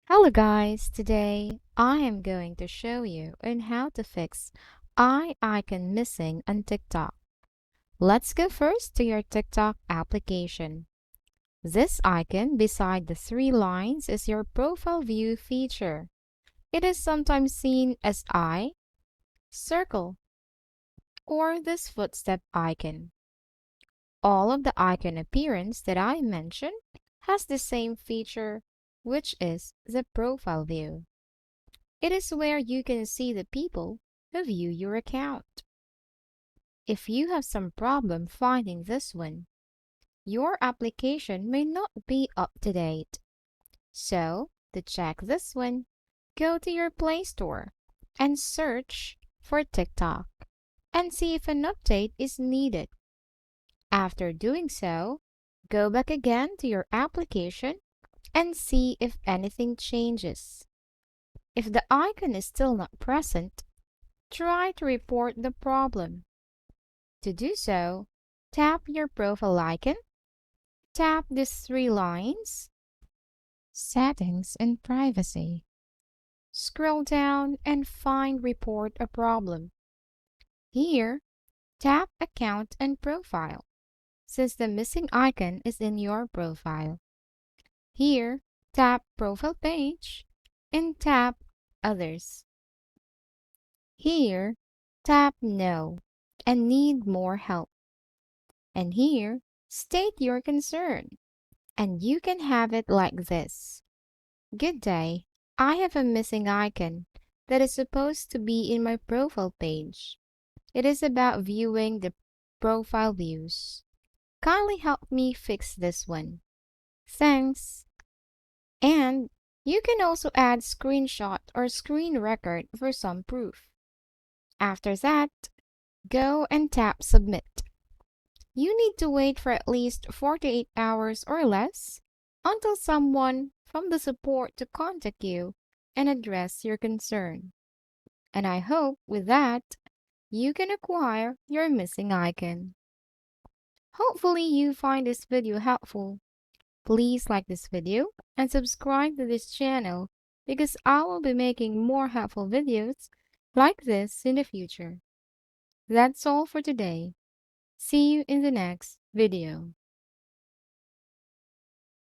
Hello guys, today I am going to show you on how to fix eye icon missing on TikTok. Let's go first to your TikTok application. This icon beside the three lines is your profile view feature. It is sometimes seen as eye, circle, or this footstep icon. All of the icon appearance that I mentioned has the same feature, which is the profile view. It is where you can see the people who view your account. If you have some problem finding this one, your application may not be up to date. So, to check this one, go to your Play Store and search for TikTok and see if an update is needed. After doing so, go back again to your application and see if anything changes. If the icon is still not present, try to report the problem. To do so, tap your profile icon, tap these three lines, Settings and Privacy. Scroll down and find Report a Problem. Here, tap Account and Profile, since the missing icon is in your profile. Here, tap Profile Page and tap Others. Here, tap No and Need More Help. And here, state your concern. And you can have it like this. Good day. I have a missing icon that is supposed to be in my profile page. It is about viewing the profile views. Kindly help me fix this one. Thanks. And you can also add screenshot or screen record for some proof. After that, go and tap Submit. You need to wait for at least 48 hours or less until someone from the support to contact you and address your concern. And I hope with that, you can acquire your missing icon. Hopefully you find this video helpful. Please like this video and subscribe to this channel because I will be making more helpful videos like this in the future. That's all for today. See you in the next video.